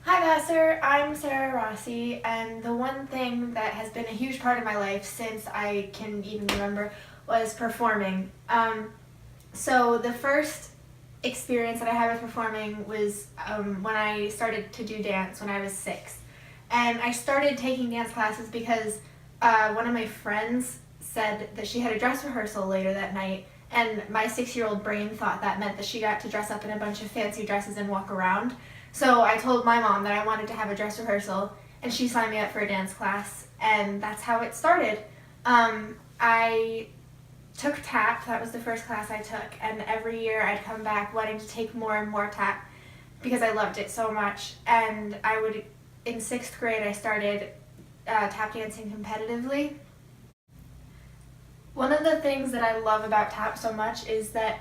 Hi Vassar, I'm Sarah Rossi, and the one thing that has been a huge part of my life since I can even remember was performing. So the first experience that I had with performing was when I started to do dance when I was 6. And I started taking dance classes because one of my friends said that she had a dress rehearsal later that night, and my 6-year-old brain thought that meant that she got to dress up in a bunch of fancy dresses and walk around. So I told my mom that I wanted to have a dress rehearsal, and she signed me up for a dance class, and that's how it started. I took tap. That was the first class I took, and every year I'd come back wanting to take more and more tap because I loved it so much. And in 6th grade, I started tap dancing competitively. One of the things that I love about tap so much is that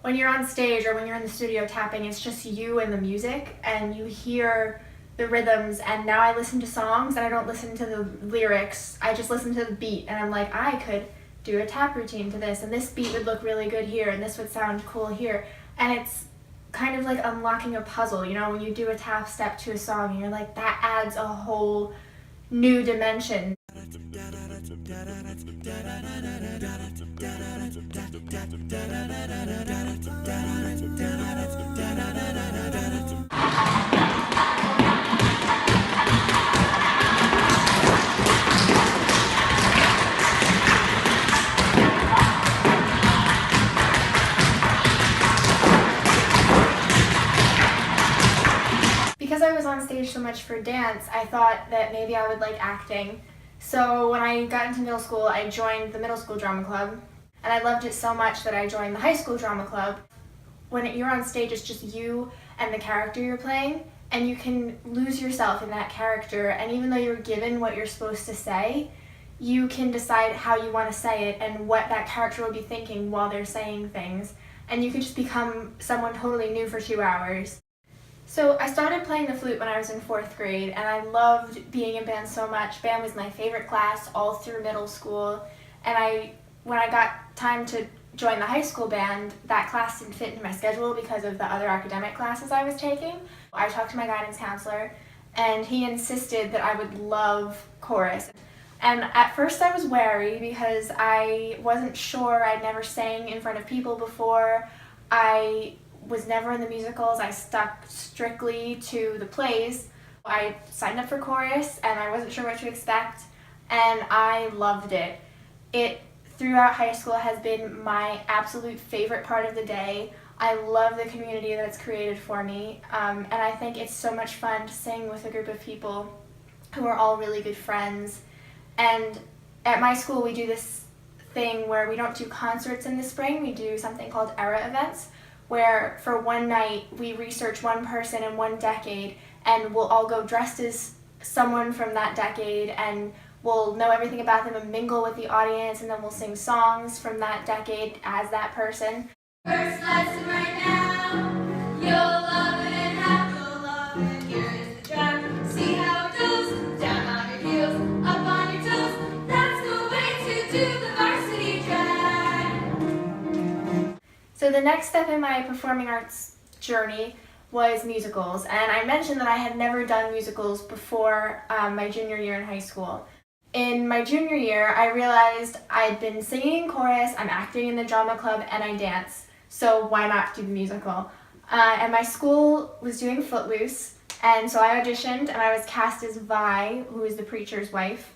when you're on stage or when you're in the studio tapping, it's just you and the music, and you hear the rhythms. And now I listen to songs and I don't listen to the lyrics, I just listen to the beat, and I'm like, I could do a tap routine to this, and this beat would look really good here, and this would sound cool here. And it's kind of like unlocking a puzzle, you know, when you do a tap step to a song and you're like, that adds a whole new dimension. Because I was on stage so much for dance, I thought that maybe I would like acting. So when I got into middle school, I joined the middle school drama club, and I loved it so much that I joined the high school drama club. When you're on stage, it's just you and the character you're playing, and you can lose yourself in that character, and even though you're given what you're supposed to say, you can decide how you want to say it and what that character will be thinking while they're saying things, and you can just become someone totally new for 2 hours. So I started playing the flute when I was in 4th grade, and I loved being in band so much. Band was my favorite class all through middle school, and when I got time to join the high school band, that class didn't fit into my schedule because of the other academic classes I was taking. I talked to my guidance counselor, and he insisted that I would love chorus. And at first I was wary because I wasn't sure. I'd never sang in front of people before. I was never in the musicals. I stuck strictly to the plays. I signed up for chorus and I wasn't sure what to expect, and I loved it. It throughout high school has been my absolute favorite part of the day. I love the community that it's created for me, and I think it's so much fun to sing with a group of people who are all really good friends. And at my school we do this thing where we don't do concerts in the spring, we do something called era events, where for one night we research one person in one decade, and we'll all go dressed as someone from that decade, and we'll know everything about them and mingle with the audience, and then we'll sing songs from that decade as that person. First lesson right now, you'll love it and have to love it. Here is the track, see how it goes, down on your heels, up on your toes, that's the way to do the varsity track. So the next step in my performing arts journey was musicals, and I mentioned that I had never done musicals before my junior year in high school. In my junior year, I realized I'd been singing in chorus, I'm acting in the drama club, and I dance, so why not do the musical? And my school was doing Footloose, and so I auditioned, and I was cast as Vi, who is the preacher's wife.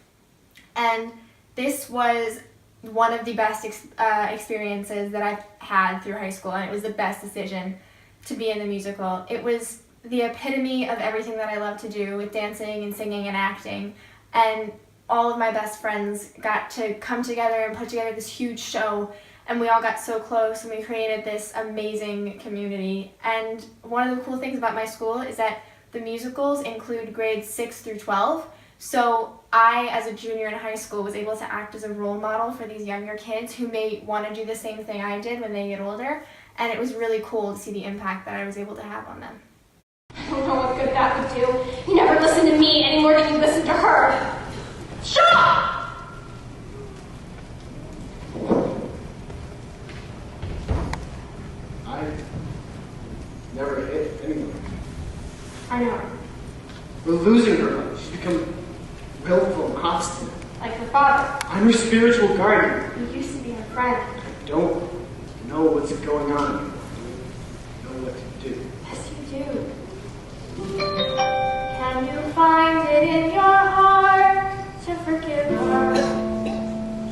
And this was one of the best experiences that I've had through high school, and it was the best decision to be in the musical. It was the epitome of everything that I love to do with dancing and singing and acting, and all of my best friends got to come together and put together this huge show, and we all got so close and we created this amazing community. And one of the cool things about my school is that the musicals include grades 6 through 12. So I, as a junior in high school, was able to act as a role model for these younger kids who may want to do the same thing I did when they get older, and it was really cool to see the impact that I was able to have on them. I don't know what good that would do. You never listen to me any more than you listen to her. Shut up! I never hit anyone. I know. We're losing her. She's become willful and obstinate. Like her father. I'm her spiritual guardian. You used to be her friend. I don't know what's going on anymore. I don't know what to do. Yes, you do. Can you find it in your heart to forgive her?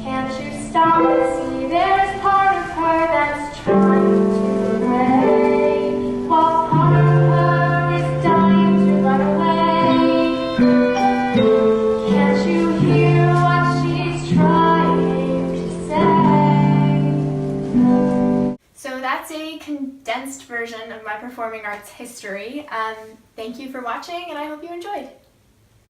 Can't you stop and see there's part of her that's trying to break, while part of her is dying to run away? Can't you hear what she's trying to say? So that's a condensed version of my performing arts history. Thank you for watching, and I hope you enjoyed.